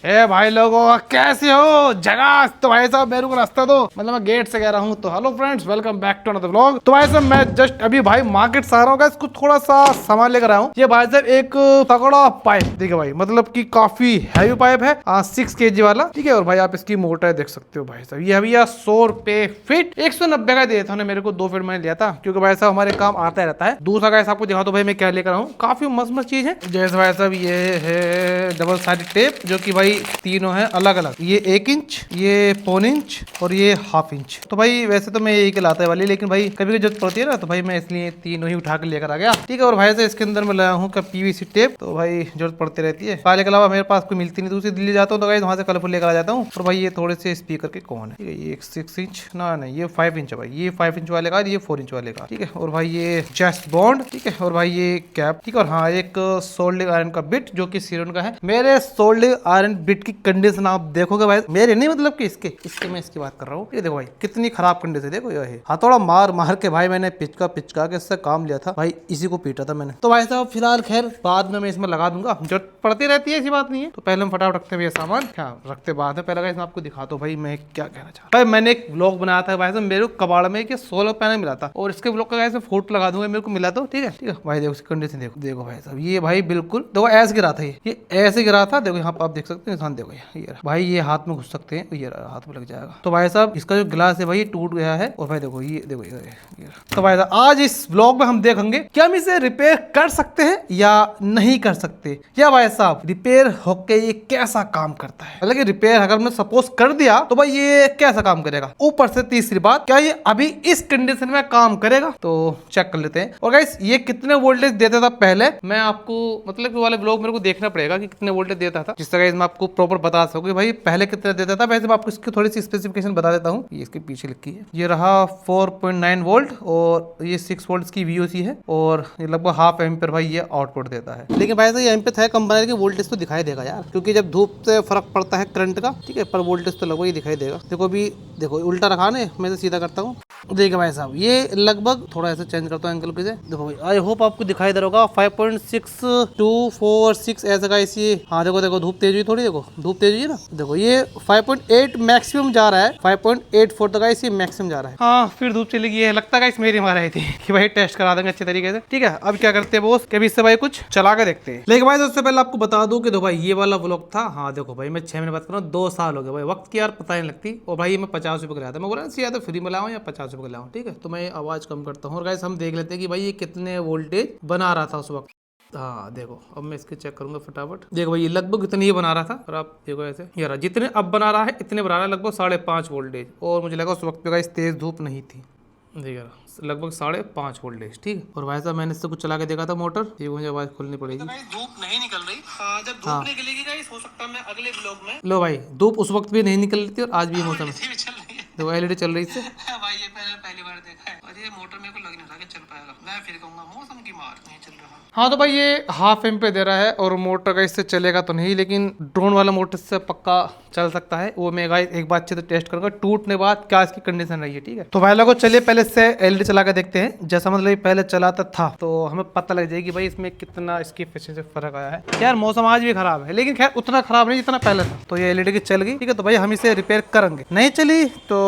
ए भाई लोगों कैसे हो जगह। तो भाई साहब मेरे को रास्ता दो, मतलब मैं गेट से कह रहा हूँ। तो hello friends, welcome back to another vlog. तो भाई साहब मैं जस्ट अभी भाई मार्केट से आ रहा हूँ, इसको थोड़ा सा सामान लेकर आया हूँ। ये भाई साहब एक तगड़ा पाइप देखिए भाई, मतलब कि काफी हैवी पाइप है, 6 kg वाला, ठीक है। और भाई आप इसकी मोटर देख सकते हो भाई साहब, ये भैया 100 रुपए फीट 190 का दिया था उन्होंने मेरे को। 2 फीट मैंने लिया था क्योंकि भाई साहब हमारे काम आता रहता है। दूसरा गाइस आपको दिखा दो भाई मैं क्या लेकर आऊँ, काफी मस्त मस्त चीज है। जैसे भाई साहब ये है डबल साइड टेप, जो कि भाई तीनों है अलग अलग। ये 1 इंच, ये 1.25 इंच और ये 1/2 इंच। तो भाई वैसे तो मैं यही के लाते वाली, लेकिन भाई कभी कभी जरूरत पड़ती है ना, तो भाई मैं इसलिए तीनों ही उठा के लेकर आ गया, ठीक है। और भाई से इसके अंदर मैं लाया हूँ पीवीसी टेप, तो भाई जरूरत पड़ती रहती है। काले के अलावा मेरे पास कोई मिलती नहीं, दूसरी दिल्ली जाता हूँ तो भाई वहाँ से कलरफुल लेकर आ जाता हूँ। और भाई ये थोड़े से स्पीकर के कौन है, ठीक है। ये 6 इंच ना नहीं, ये 5 इंच है भाई। ये 5 इंच वाले का, ये 4 इंच वाले का, ठीक है। और भाई ये चेस्ट बॉन्ड, ठीक है। और भाई ये कैप, ठीक है। और हाँ एक सोल्डिंग आयरन का बिट, जो कि सिरोन का है। मेरे सोल्डिंग आयरन बिट की कंडीशन आप देखोगे भाई, मेरे नहीं मतलब कि इसके मैं इसकी बात कर रहा हूँ। ये देखो भाई कितनी खराब कंडीशन, देखो ये हथौड़ा मार मार के भाई मैंने पिचका के इससे काम लिया था भाई, इसी को पीटा था मैंने। तो भाई साहब फिलहाल खैर बाद में मैं इसमें लगा दूंगा, जरूरत पड़ती रहती है, ऐसी बात नहीं है। तो पहले हम फटाफट रखते हैं ये सामान, क्या रखते बाद में। पहले इसमें आपको दिखा दो भाई मैं क्या कहना चाहता हूँ। भाई मैंने एक व्लॉग बनाया था भाई साहब, मेरे को कबाड़ में एक सोलर पैनल मिला था, और इसके व्लॉग का ऐसे फोटो लगा दूंगा, मेरे को मिला तो, ठीक है ठीक है भाई। देखो इसकी कंडीशन देखो, देखो भाई साहब ये भाई बिल्कुल देखो ऐसे गिरा था, ये ऐसे गिरा था। देखो यहाँ पर आप देख सकते हैं निशान, देखो ये भाई ये हाथ में घुस सकते हैं, ये हाथ में लग जाएगा। तो भाई साहब इसका जो गिलास है भाई टूट गया है। और भाई देखो ये देखो ये। तो भाई साहब आज इस ब्लॉग में हम देखेंगे क्या हम इसे रिपेयर कर सकते हैं या नहीं कर सकते, या भाई साहब रिपेयर होके ये कैसा काम करता है। मतलब कि रिपेयर अगर मैं सपोज कर दिया तो भाई ये कैसा काम करेगा। ऊपर से तीसरी बात, क्या ये अभी इस कंडीशन में काम करेगा, तो चेक कर लेते हैं। और गाइस ये कितने वोल्टेज देता था पहले, मैं आपको मतलब कि वाले ब्लॉग मेरे को देखना पड़ेगा कि कितने वोल्टेज देता था, जिस तरह मैं आपको प्रॉपर बता सकूं भाई पहले कितना देता था। वैसे मैं आपको इसकी थोड़ी सी स्पेसिफिकेशन बता देता हूँ। ये इसके पीछे लिखी है, ये रहा 4.9 वोल्ट और ये 6 वोल्ट की वीओसी है, और ये लगभग 1/2 एम्पीयर भाई ये आउटपुट देता है। लेकिन भाई ये एम्पीयर है कंबाइनर की, वोल्टेज तो दिखाई देगा यार, क्योंकि जब धूप से फर्क पड़ता है करंट का, ठीक है, पर वोल्टेज तो लगभग ही दिखाई देगा। देखो अभी देखो उल्टा रखा ना, मैं सीधा करता हूँ। देखिए भाई साहब ये लगभग थोड़ा ऐसा चेंज करता हूँ एंगल के से। देखो भाई आई होप आपको दिखाई दे रहा होगा 5.6246 ऐसा का इसी। हाँ देखो देखो धूप तेज हुई थोड़ी, देखो धूप तेज हुई है ना। देखो ये 5.8 मैक्सिमम जा रहा है, 5.84 तक इसी मैक्सिमम जा रहा है। हाँ फिर धूप चली गई है, लगता है मेरी मार आई थी कि भाई टेस्ट करा देंगे अच्छे तरीके से, ठीक है। अब क्या करते हैं बोस, कभी इससे भाई कुछ चला के देखते हैं। लेकिन भाई उससे पहले आपको बता दूं कि दो भाई ये वाला व्लॉग था। हाँ देखो भाई मैं 6 महीने बात कर रहा हूँ, 2 साल हो गए भाई, वक्त की यार पता नहीं लगती। और भाई मैं 50 रुपए का लाया था, मैं बोला या तो फ्री में लाऊं या 50 रुपए का लाऊं, ठीक है। तो मैं आवाज कम करता हूँ और गाइस हम देख लेते हैं कि भाई ये कितने वोल्टेज बना रहा था उस वक्त। हाँ देखो अब मैं इसके चेक करूंगा फटाफट। देखो भाई ये लगभग इतने ही बना रहा था, और आप देखो ऐसे ये रहा, जितने अब बना रहा है इतने बना रहा है, लगभग 5.5 वोल्टेज। और मुझे लगा उस वक्त पे गाइस तेज धूप नहीं थी, देखिए लगभग 5.5 वोल्टेज, ठीक है। और भाई साहब मैंने इससे कुछ चला के देखा था मोटर, ये मुझे आवाज खोलनी पड़ेगी। तो धूप नहीं निकल रही। हाँ जब धूप निकलेगी गाइस हो सकता है मैं अगले ब्लॉग में। लो भाई धूप उस वक्त भी नहीं निकल रही थी और आज भी मौसम देखो एलईडी चल रही थी भाई, ये पहली बार देखा है। और ये मोटर मेरे को लग नहीं रहा कि चल पाएगा, मैं फिर कहूंगा मौसम की मार नहीं चल रहा। हाँ तो भाई ये 1/2 एम्पीयर दे रहा है, और मोटर का इससे चलेगा तो नहीं, लेकिन ड्रोन वाला मोटर से पक्का चल सकता है। वो मैं गाइस एक बार अच्छे से टेस्ट करूंगा टूटने बाद क्या इसकी कंडीशन रही है, ठीक है। तो भाई लोगों चलिए पहले से एलईडी चला के देखते हैं। जैसा मतलब पहले चलाता था तो हमें पता लग जाएगी भाई इसमें कितना इसकी एफिशिएंसी से फर्क आया है। यार मौसम आज भी खराब है, लेकिन खैर उतना खराब नहीं जितना पहले था। तो ये एलईडी की चल गई, ठीक है। तो भाई हम इसे रिपेयर करेंगे, नहीं चली तो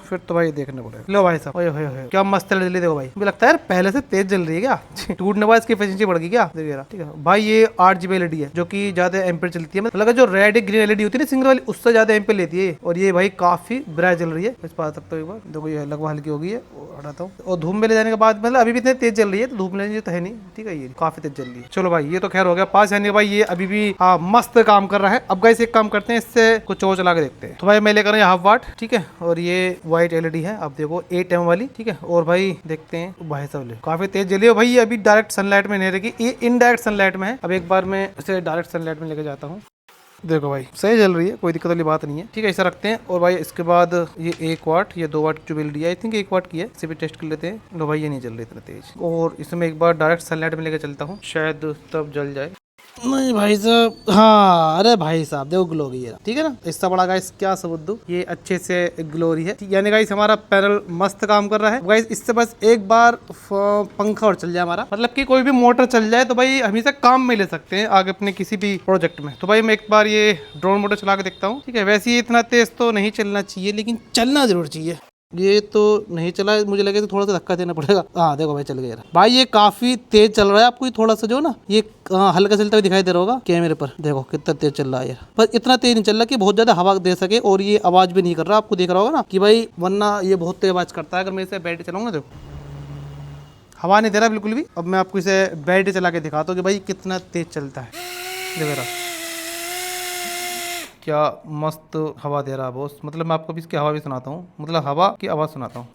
फिर तो भाई देखने पड़ेगा। लो भाई साहब ओए क्या मस्त चल रही, देखो भाई मुझे लगता है यार पहले से तेज जल रही है क्या टूटने बाद इसकी एफिशिएंसी बढ़ गई क्या, ठीक है भाई। ये 8GB एलईडी है, जो कि ज्यादा एम्पीयर चलती है, मतलब जो रेड ग्रीन एलईडी होती है ना सिंगल वाली, उससे ज्यादा एम्पीयर लेती है। और ये भाई काफी ब्राइट चल रही है, इस पा सकते हो एक बार। देखो ये लगभग हल्की हो गई है, हटाता हूँ। और धूप में ले जाने के बाद मतलब अभी भी इतनी तेज चल रही है, तो धूप में तो है नहीं, ठीक है। ये काफी तेज चल रही है। चलो भाई ये तो खैर हो गया पास, यानी भाई ये अभी भी मस्त काम कर रहा है। अब गाइस एक काम करते हैं, इससे कुछ और चला के देखते हैं। तो भाई मैं लेकर 1/2 वाट, ठीक है। और ये व्हाइट एलईडी है, अब देखो 8M वाली, ठीक है। और भाई देखते हैं भाई साहब काफी तेज जली है भाई, ये अभी डायरेक्ट सनलाइट में नहीं रहेगी, ये इनडायरेक्ट सनलाइट में है। अब एक बार मैं इसे डायरेक्ट सनलाइट में लेके जाता हूँ। देखो भाई सही चल रही है, कोई दिक्कत वाली बात नहीं है, ठीक है। ऐसा रखते हैं। और भाई इसके बाद ये 1 वाट या 2 वाट जो बिल दिया, आई थिंक 1 वाट की है, इसे भी टेस्ट कर लेते हैं। लो भाई ये नहीं चल रही इतना तेज, और इसमें एक बार डायरेक्ट सनलाइट में लेकर चलता हूँ, शायद तब जल जाए। नहीं भाई साहब, हाँ अरे भाई साहब देखो ग्लो गई है, ठीक है ना। इससे बड़ा गाइस क्या सबूत दूं, ये अच्छे से ग्लोरी है, यानी गाइस हमारा पैनल मस्त काम कर रहा है गाइस। इससे बस एक बार पंखा और चल जाए हमारा, मतलब कि कोई भी मोटर चल जाए तो भाई हम इसे काम में ले सकते हैं आगे अपने किसी भी प्रोजेक्ट में। तो भाई मैं एक बार ये ड्रोन मोटर चला के देखता हूँ, ठीक है। वैसे ये इतना तेज तो नहीं चलना चाहिए, लेकिन चलना जरूर चाहिए। ये तो नहीं चला, मुझे लगे तो थोड़ा सा धक्का देना पड़ेगा। हाँ देखो भाई चल गया भाई, ये काफी तेज चल रहा है। आपको थोड़ा सा जो ना ये हल्का चलता हुआ दिखाई दे रहा होगा कैमरे पर, देखो कितना तेज चल रहा है यार। पर इतना तेज नहीं चल रहा कि बहुत ज्यादा हवा दे सके, और ये आवाज भी नहीं कर रहा। आपको देख रहा होगा ना कि भाई, वरना ये बहुत तेज आवाज करता है। अगर मैं इसे बैटरी चलाऊंगा तो हवा नहीं दे रहा बिल्कुल भी। अब मैं आपको इसे बैटरी चला के दिखाता हूँ कि भाई कितना तेज चलता है। देखो रहा क्या मस्त हवा दे रहा है बॉस। मतलब मैं आपको भी इसकी हवा भी सुनाता हूँ, मतलब हवा की आवाज़ सुनाता हूँ।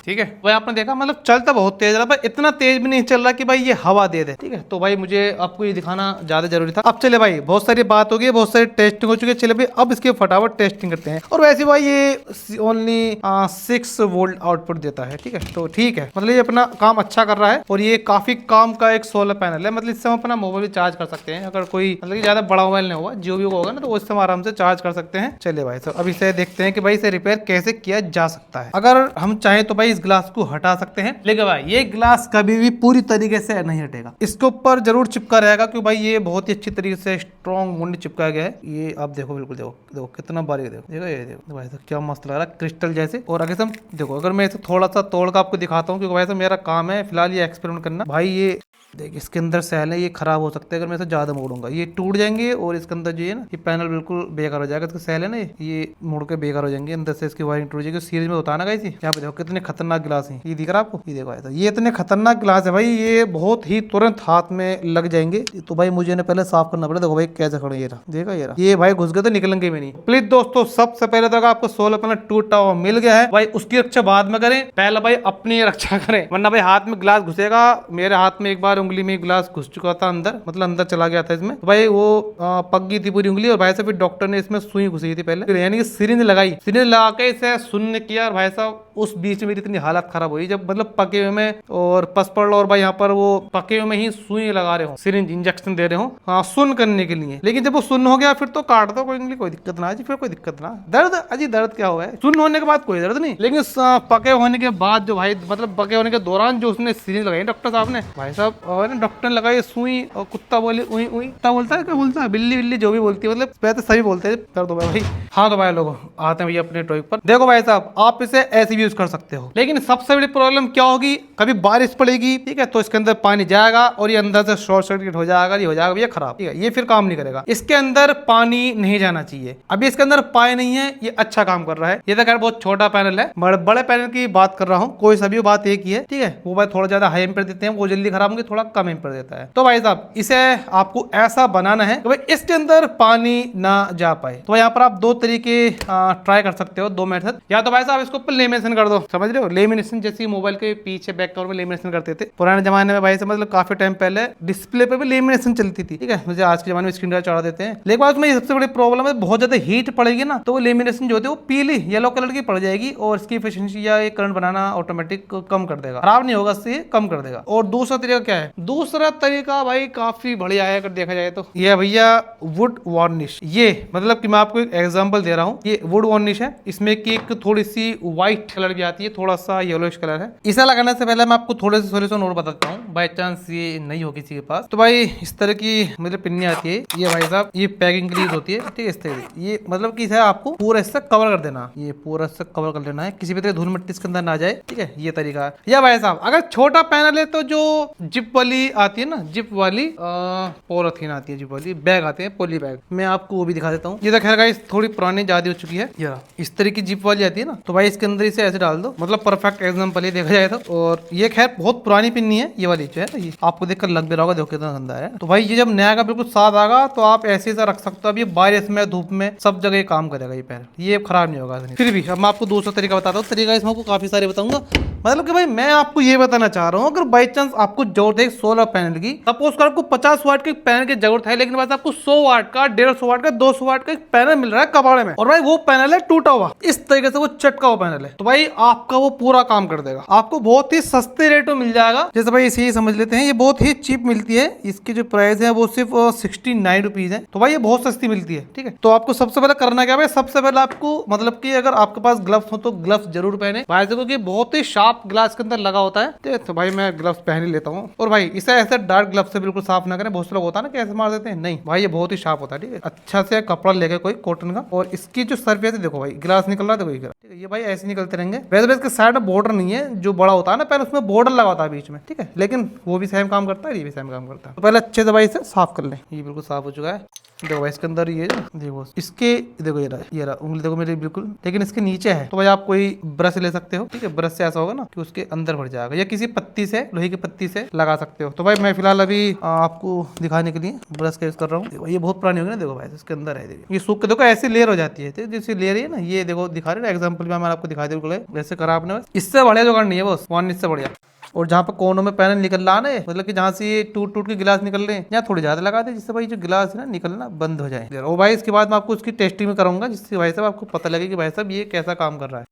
ठीक है भाई, आपने देखा मतलब चलता बहुत तेज रहा, पर इतना तेज भी नहीं चल रहा कि भाई ये हवा दे दे, ठीक है। तो भाई मुझे आपको ये दिखाना ज्यादा जरूरी था। अब चले भाई, बहुत सारी बात हो गई, बहुत सारी टेस्टिंग हो चुकी है। चले भाई अब इसके फटाफट टेस्टिंग करते हैं। और वैसे भाई ये ओनली 6 वोल्ट आउटपुट देता है, ठीक है। तो ठीक है, मतलब ये अपना काम अच्छा कर रहा है। और ये काफी काम का एक सोलर पैनल है, मतलब इससे हम अपना मोबाइल भी चार्ज कर सकते हैं। अगर कोई मतलब ज्यादा बड़ा मोबाइल नहीं होगा, जियो भी होगा ना, तो उससे हम आराम से चार्ज कर सकते हैं। चलिए भाई, तो अब इसे देखते हैं कि भाई इसे रिपेयर कैसे किया जा सकता है। अगर हम चाहें तो भाई इस ग्लास को हटा सकते हैं, लेकिन भाई ये ग्लास कभी भी पूरी तरीके से नहीं हटेगा। इसके ऊपर जरूर चिपका रहेगा, क्योंकि भाई ये बहुत ही अच्छी तरीके से स्ट्रॉन्ग वुड चिपकाया गया है। ये आप देखो, बिल्कुल देखो, देखो कितना बारीक, देखो देखो, ये देखो भाई साहब क्या मस्त लग रहा है, क्रिस्टल जैसे। और आगे से हम देखो, अगर मैं इसे थोड़ा सा तोड़ कर आपको दिखाता हूँ, क्योंकि भाई साहब मेरा काम है फिलहाल ये एक्सपेरिमेंट करना। भाई ये देख, इसके अंदर सेल है, ये खराब हो सकते हैं अगर मैं इसे ज्यादा मोड़ूंगा, ये टूट जाएंगे। और इसके अंदर जो है ना, ये पैनल बिल्कुल बेकार हो जाएगा। इसका सेल है ना, ये मुड़ के बेकार हो जाएंगे, अंदर से इसकी वायरिंग टूट जाएगी। सीरीज में होता है ना गाइस, यहाँ पे देखो कितने खतरनाक गिलास है, ये दिख रहा है आपको, ये देखो ये इतने खतरनाक गिलास है भाई, ये बहुत ही तुरंत हाथ में लग जाएंगे। तो भाई मुझे ना पहले साफ करना पड़ेगा। देखो भाई कैसे खड़े, ये रहा, देखा ये भाई घुस गए तो निकलेंगे भी नहीं। प्लीज दोस्तों, सबसे पहले तो आपको सोलर पैनल टूटा हुआ मिल गया है भाई, उसकी रक्षा बाद में करें, पहले भाई अपनी रक्षा करें, वरना भाई हाथ में गिलास घुसेगा। मेरे हाथ में एक बार उंगली में गिलास घुस चुका था अंदर, मतलब अंदर चला गया था इसमें। तो भाई वो पक गई थी पूरी उंगली, और भाई साहब फिर डॉक्टर ने इसमें सुई घुसी थी पहले, यानी कि सिरिंज लगाई, सिरिंज लगा के इसे शून्य किया। और भाई साहब उस बीच में मेरी इतनी हालत खराब हुई, जब मतलब पके हुए में और पस पड़ लो, और भाई यहाँ पर वो पके हुए में ही सुई लगा रहे हो, सिरिंज इंजेक्शन दे रहे हो, हाँ सुन्न करने के लिए। लेकिन जब वो सुन्न हो गया फिर तो काट दो, कोई दिक्कत ना जी, फिर कोई दिक्कत ना। दर्द अजी दर्द क्या हुआ है, सुन्न होने के बाद कोई दर्द नहीं, लेकिन पके होने के बाद जो भाई, मतलब पके होने के दौरान जो उसने सिरिंज लगाई डॉक्टर साहब ने, भाई साहब और डॉक्टर ने लगाई सुई, और कुत्ता बोले उई उई, कुत्ता बोलता है क्या बोलता है, बिल्ली बिल्ली जो भी बोलती है, मतलब वैसे सभी बोलते हैं। कर दो भाई। हाँ तो भाई लोगों आते हैं भैया अपने टॉपिक पर। देखो भाई साहब, आप इसे ऐसे भी यूज कर सकते हो, लेकिन सबसे बड़ी प्रॉब्लम क्या होगी, कभी बारिश पड़ेगी, ठीक है, तो इसके अंदर पानी जाएगा और ये अंदर से शॉर्ट सर्किट हो जाएगा, ये हो जाएगा भैया खराब, ठीक है, ये फिर काम नहीं करेगा। इसके अंदर पानी नहीं जाना चाहिए। अभी इसके अंदर पानी नहीं है, ये अच्छा काम कर रहा है। ये तो खैर बहुत छोटा पैनल है, बड़े पैनल की बात कर रहा हूँ, कोई सभी बात एक ही है, ठीक है। वो भाई थोड़ा ज्यादा हाई एम्पेयर देते हैं, वो जल्दी खराब होंगे, थोड़ा कम एम्पेयर देता है। तो भाई साहब इसे आपको ऐसा बनाना है कि भाई इसके अंदर पानी ना जा पाए। तो यहाँ पर आप दो तरीके ट्राई कर सकते हो, दो मेथड। या तो भाई साहब इसको ऊपर लेमिनेशन कर दो, समझ रहे हो, लेमिनेशन जैसे मोबाइल के पीछे बैक कवर में लेमिनेशन करते थे पुराने जमाने में भाई से, मतलब काफी टाइम पहले डिस्प्ले पे भी लेमिनेशन चलती थी, ठीक है। मुझे आज के जमाने में स्क्रीन चढ़ा देते हैं, लेकिन बाद में सबसे बड़ी प्रॉब्लम है, बहुत ज्यादा हीट पड़ेगी ना, तो वो लेमिनेशन जो होती है वो पीली येलो कलर की पड़ जाएगी, और इसकी एफिशिएंसी या करंट बनाना ऑटोमेटिक कम कर देगा, खराब नहीं होगा, इससे कम कर देगा। और दूसरा तरीका क्या है, दूसरा तरीका भाई काफी बढ़िया है अगर देखा जाए तो, ये भैया वुड वार्निश। ये मतलब कि मैं आपको एक एग्जांपल दे रहा हूँ, ये वुड वार्निश है, इसमें की एक थोड़ी सी व्हाइट कलर भी आती है, थोड़ा सा येलोइश कलर है। इसे लगाने से पहले मैं आपको थोड़े से सॉल्यूशन और बताता हूँ, बाय चांस ये नहीं हो किसी के पास। तो भाई इस तरह की मतलब पिन्नी आती है, ये भाई साहब ये पैकिंग के लिए होती है, ठीक है। इस तरह ये मतलब कि इसे आपको पूरा इससे कवर कर देना, ये पूरा इससे कवर कर लेना है, किसी भी तरह धूल मिट्टी इसके अंदर ना जाए, ठीक है, ये तरीका है। या भाई साहब अगर छोटा पैनल है तो जो जिप वाली आती है ना, जिप वाली पॉलिथीन आती है, जिप वाली बैग आते हैं, पॉली बैग, मैं आपको वो भी दिखा देता हूँ। ये तो खैर गाइस थोड़ी पुरानी ज्यादा हो चुकी है, ये इस तरह की जिप वाली आती है ना, तो भाई इसके अंदर इसे ऐसे डाल दो, मतलब परफेक्ट एग्जांपल ये देखा जाए तो। और ये खैर बहुत पुरानी पिन्नी है, ये वाली जो है ये आपको देखकर लग भी रहा होगा, देखो कितना गंदा है। तो भाई ये जब नया का बिल्कुल साफ आएगा तो आप ऐसे ही रख सकते हो, अब ये बारिश में धूप में सब जगह काम करेगा ये पैर, ये खराब नहीं होगा। फिर भी अब मैं आपको दूसरा तरीका बताता हूँ, तरीका इसमें आपको काफी सारे बताऊंगा, मतलब कि भाई मैं आपको ये बताना चाह रहा हूँ, अगर बाई चांस आपको जरूरत है सोलर पैनल की, सपोज कर आपको 50 वाट के पैनल की जरूरत है, लेकिन बस आपको 100 वाट का, 150 वाट का, 200 वाट का एक पैनल मिल रहा है कबाड़े में, और भाई वो पैनल है टूटा हुआ, इस तरीके से वो चटका हुआ पैनल है, तो भाई आपका वो पूरा काम कर देगा। आपको बहुत ही सस्ते रेट में मिल जाएगा। जैसे भाई इसे समझ लेते हैं, ये बहुत ही चीप मिलती है। इसकी जो प्राइस है वो सिर्फ 69 रुपीज है। तो भाई ये बहुत सस्ती मिलती है। ठीक है, तो आपको सबसे पहले करना क्या है, सबसे पहले आपको मतलब कि अगर आपके पास ग्लव्स हो तो ग्लव्स जरूर पहने। भाई देखो कि बहुत ही शार्प ग्लास के अंदर लगा होता है, तो भाई मैं ग्लव्स पहन ही लेता हूँ। और भाई इसे ऐसे डार्क ग्लव्स से बिल्कुल साफ ना करें। बहुत से लोग होता है ना कैसे मार देते हैं, नहीं भाई ये बहुत ही शार्प होता है। ठीक है, अच्छा से कपड़ा लेके कोई कॉटन का, और इसकी जो सरफेस है देखो भाई गिलास निकल रहा है, देखो ठीक है, ये भाई ऐसे निकलते रहेंगे। वैसे इसके साइड में बॉर्डर नहीं है, जो बड़ा होता है ना पहले उसमें बॉर्डर लगा होता है बीच में। ठीक है, लेकिन वो भी सेम काम करता है, ये भी सेम काम करता है। तो पहले अच्छे से भाई इसे साफ कर लें। ये बिल्कुल साफ हो चुका है। देखो भाई इसके अंदर ये देखो, इसके देखो ये रहा उंगली देखो मेरी बिल्कुल, लेकिन इसके नीचे है। तो भाई आप कोई ब्रश ले सकते हो। ठीक है, ब्रश से ऐसा होगा ना कि उसके अंदर भर जाएगा, या किसी पत्ती से, लोहे की पत्ती से लगा सकते हो। तो भाई मैं फिलहाल अभी आपको दिखाने के लिए ब्रश का यूज कर रहा हूँ। ये बहुत पुरानी होगी ना, देखो भाई इसके अंदर है, देखो ये सूख के देखो ऐसी लेयर हो जाती है। जैसे लेयर है ना, ये देखो दिखा रहे ना एग्जाम्पल में, मैंने आपको दिखा दिया वैसे करा आपने। इससे बढ़िया जुगाड़ नहीं है बस, वन इससे बढ़िया। और जहाँ पे कोनों में पैनल निकल रहा है, मतलब कि जहाँ से ये टूट टूट के गिलास निकल रहे हैं, यहाँ थोड़ी ज्यादा लगा दे, जिससे भाई जो गिलास है ना निकलना बंद हो जाए। और भाई इसके बाद मैं आपको उसकी टेस्टिंग में करूंगा, जिससे भाई साहब आपको पता लगे कि भाई साहब ये कैसा काम कर रहा है।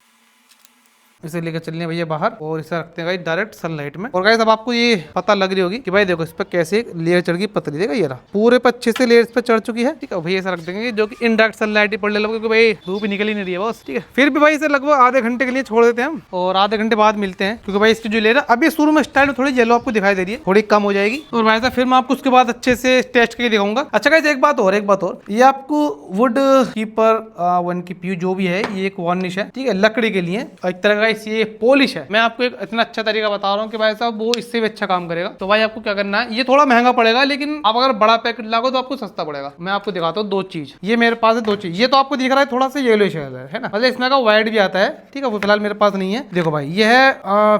इसे लेकर चलने भैया बाहर, और इसे रखते हैं गाइस डायरेक्ट सनलाइट में। और गाइस अब आपको ये पता लग रही होगी कि भाई देखो इस पर कैसे लेयर चढ़ गई पतली, देखा ये रहा पूरे पर अच्छे से लेयर इस पर चढ़ चुकी है। ठीक है, भैया ऐसा रख देंगे जो कि इनडायरेक्ट सनलाइट ही पड़ ले, क्योंकि भाई धूप निकल ही नहीं रही है बस। ठीक है, फिर भी भाई इसे लगभग आधे घंटे के लिए छोड़ देते हैं हम, और आधे घंटे बाद मिलते हैं। क्योंकि भाई इसकी जो लेयर अभी शुरू में स्टाइल में थोड़ी येलो आपको दिखाई दे रही है, थोड़ी कम हो जाएगी। और भाई साहब फिर मैं आपको उसके बाद अच्छे से टेस्ट करके दिखाऊंगा। अच्छा गाइस एक बात और, ये आपको वुड कीपर 1 की पी जो भी है, ये एक वार्निश है। ठीक है, लकड़ी के लिए एक तरह का ये पॉलिश है। मैं आपको एक इतना अच्छा तरीका बता रहा हूँ कि भाई साहब वो इससे भी अच्छा काम करेगा। तो भाई आपको क्या करना है, ये थोड़ा महंगा पड़ेगा, लेकिन आप अगर बड़ा पैकेट लागो तो आपको सस्ता पड़ेगा। मैं आपको दिखाता हूँ 2 चीज। ये मेरे पास है 2 चीज। ये तो आपको दिख रहा है थोड़ा सा येलो शेड है ना, मतलब इसमें का व्हाइट भी आता है। ठीक है, वो फिलहाल मेरे पास नहीं है। देखो भाई ये है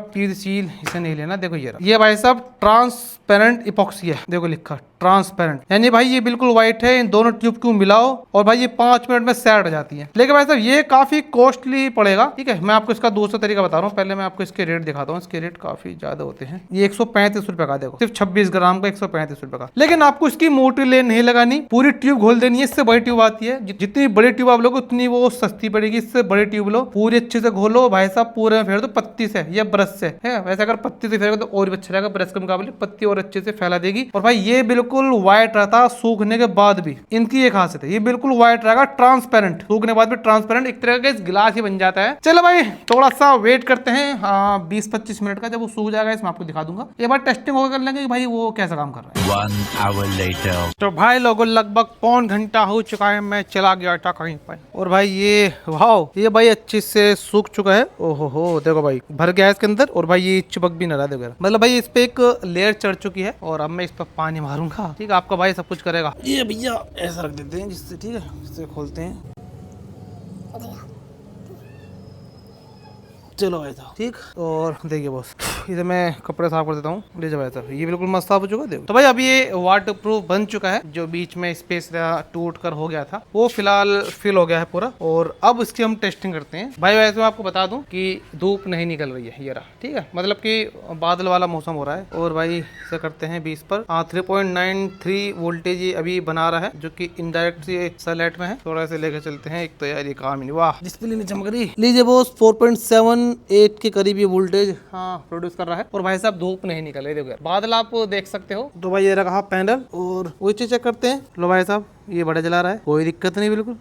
पीर सील, इसे नहीं लेना। देखो ये भाई साहब ट्रांसपेरेंट इपॉक्सी है, देखो लिखा ट्रांसपेरेंट, यानी भाई ये बिल्कुल व्हाइट है। इन दोनों ट्यूब को मिलाओ और भाई ये 5 मिनट में सेट हो जाती है। लेकिन भाई साहब ये काफी कॉस्टली पड़ेगा। ठीक है, मैं आपको इसका दूसरा तरीका बता रहा हूँ। पहले मैं आपको इसके रेट दिखाता हूँ। इसके रेट काफी ज्यादा होते हैं। ये 135 रुपए का, देखो सिर्फ 26 ग्राम का 135 रुपए का। लेकिन आपको इसकी मोटी लेन नहीं लगानी, पूरी ट्यूब घोल देनी है। इससे बड़ी ट्यूब आती है, जितनी बड़ी ट्यूब आप लोगे उतनी वो सस्ती पड़ेगी। इससे बड़ी ट्यूब लो, पूरी अच्छे से घोलो भाई साहब, पूरे में फेर दो पत्ती से या ब्रश से है। वैसे अगर पत्ती से फेरेगा तो और भी अच्छा रहेगा, ब्रश के मुकाबले पत्ती और अच्छे से फैला देगी। और भाई ये बिल्कुल व्हाइट रहता सूखने के बाद भी। इनकी एक खासियत है, ये बिल्कुल व्हाइट रहेगा, ट्रांसपेरेंट, सूखने के बाद भी ट्रांसपेरेंट, एक तरह का गिलास ही बन जाता है। चलो भाई थोड़ा सा वेट करते हैं 20-25 मिनट का। जब वो सूख जाएगा इसमें आपको दिखा दूंगा। एक बार टेस्टिंग होकर कर लेंगे कि भाई वो कैसा काम कर रहा है। 1 hour later. तो भाई लोगों लगभग पौन घंटा हो चुका है, मैं चला गया था कहीं पर। और भाई ये वाह, ये भाई अच्छे से सूख चुका है। ओहो हो, देखो भाई भर गया है इसके अंदर। और भाई ये चिपक भी ना रहा, देखो मतलब भाई इस पे एक लेयर चढ़ चुकी है। और अब मैं इस पर पानी मारूंगा। ठीक है, आपका भाई सब कुछ करेगा। ये भैया ऐसा रख देते हैं जिससे, ठीक है, इसे खोलते हैं। चलो भाई साहब ठीक। और देखिए बॉस, इसे मैं कपड़े साफ कर देता हूँ। ले जाओ भाई साहब, ये बिल्कुल मस्त साफ हो चुका है देखो। तो भाई अब ये वाटर प्रूफ बन चुका है। जो बीच में स्पेस टूट कर हो गया था वो फिलहाल फिल हो गया है पूरा। और अब इसकी हम टेस्टिंग करते हैं। भाई वैसे मैं आपको बता दूं कि धूप नहीं निकल रही है, ये रहा। ठीक है, मतलब कि बादल वाला मौसम हो रहा है। और भाई इसे करते हैं 20 पर। 3.93 वोल्टेज ये अभी बना रहा है, जो कि इनडायरेक्ट सनलाइट में है। थोड़ा से लेकर चलते हैं। एक तो यार ये काम ही नहीं, वाह डिस्प्ले नहीं चमक रही। लीजिए बॉस 4.78 के करीब ये वोल्टेज प्रोड्यूस कर रहा है। और भाई साहब धूप नहीं निकल रही, देखो यार बादल आप देख सकते हो। तो भाई ये रखा पैनल, और वही चीज चेक करते हैं। लो भाई साहब ये बड़ा जला रहा है, कोई दिक्कत नहीं बिल्कुल।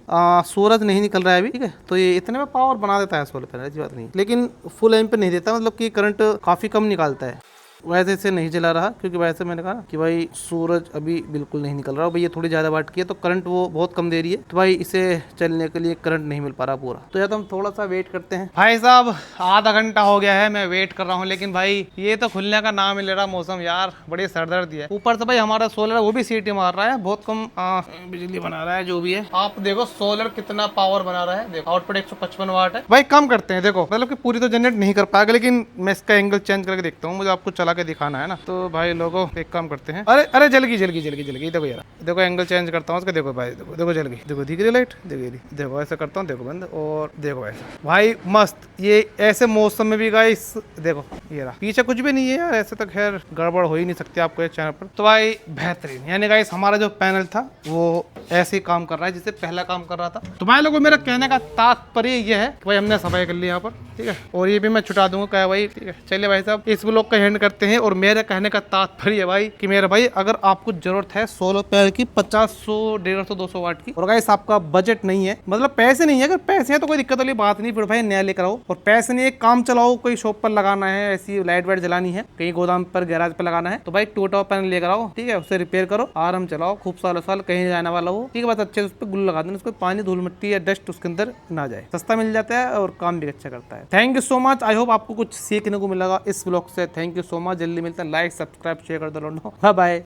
सूरज नहीं निकल रहा है अभी। ठीक है, तो ये इतने में पावर बना देता है सोलर पैनल, ऐसी बात नहीं, लेकिन फुल एम पे नहीं देता, मतलब कि करंट काफी कम निकालता है। वैसे इसे नहीं जला रहा, क्योंकि वैसे मैंने कहा कि भाई सूरज अभी बिल्कुल नहीं निकल रहा। भाई ये थोड़ी ज्यादा वाट की है तो करंट वो बहुत कम दे रही है। तो भाई इसे चलने के लिए करंट नहीं मिल पा रहा पूरा। तो या तो हम थोड़ा सा वेट करते हैं। भाई साहब आधा घंटा हो गया है मैं वेट कर रहा हूँ, लेकिन भाई ये तो खुलने का नाम नहीं ले रहा मौसम। यार बड़ी सरदर्दी है। ऊपर से भाई हमारा सोलर वो भी सीटी मार रहा है, बहुत कम बिजली बना रहा है। जो भी है आप देखो सोलर कितना पावर बना रहा है, देखो आउटपुट 155 वाट है। भाई कम करते हैं, देखो मतलब कि पूरी तो जनरेट नहीं कर पाएगा, लेकिन मैं इसका एंगल चेंज करके देखता हूँ, मुझे आपको चला के दिखाना है ना। तो भाई लोगों एक काम करते हैं। अरे अरे जल गई देखो यार, देखो एंगल चेंज करता हूँ उसका। देखो भाई देखो जल गई, देखो दिख रही लाइट, देखो ऐसा करता हूँ, देखो बंद। और देखो ऐसा भाई मस्त। ये ऐसे मौसम में भी गाइस देखो ये रहा, पीछे कुछ भी नहीं है यार। ऐसे तो खैर गड़बड़ हो ही नहीं सकती आपको इस चैनल पर। तो भाई बेहतरीन, यानी गाइस हमारा जो पैनल था वो ऐसे ही काम कर रहा है जैसे पहला काम कर रहा था। तो भाई लोगों मेरा कहने का तात्पर्य ये है कि भाई हमने सफाई कर ली यहाँ पर। ठीक है, और ये भी मैं छुटा दूंगा क्या भाई। ठीक है, चलिए भाई साहब इस ब्लॉग का एंड करते हैं। और मेरे कहने का तात्पर्य भाई कि मेरे भाई अगर आपको जरूरत है सोलर पैनल की 50, 100, 150, 200 वाट की, और गाइस आपका बजट नहीं है, मतलब पैसे नहीं है, अगर पैसे हैं तो कोई दिक्कत वाली बात नहीं, फिर भाई नया लेकर आओ। और पैसे नहीं है, काम चलाओ, कोई शॉप पर लगाना है, ऐसी लाइट वाइट जलानी है, कहीं गोदाम पर गैराज पर लगाना है, तो भाई 2 टॉप पैनल लेकर आओ। ठीक है, उसे रिपेयर करो, आराम चलाओ, खूब सालों साल कहीं जाने वाला हो। ठीक है, बस अच्छे से उस पर ग्लू लगा देना, उसको पानी, धूल मिट्टी या डस्ट उसके अंदर ना जाए, सस्ता मिल जाता है और काम भी अच्छा करता है। Thank you so much, I hope आपको कुछ सीखने को मिलेगा इस ब्लॉग से। थैंक यू सो मच, जल्दी मिलता है, लाइक सब्सक्राइब शेयर कर दो। Bye bye.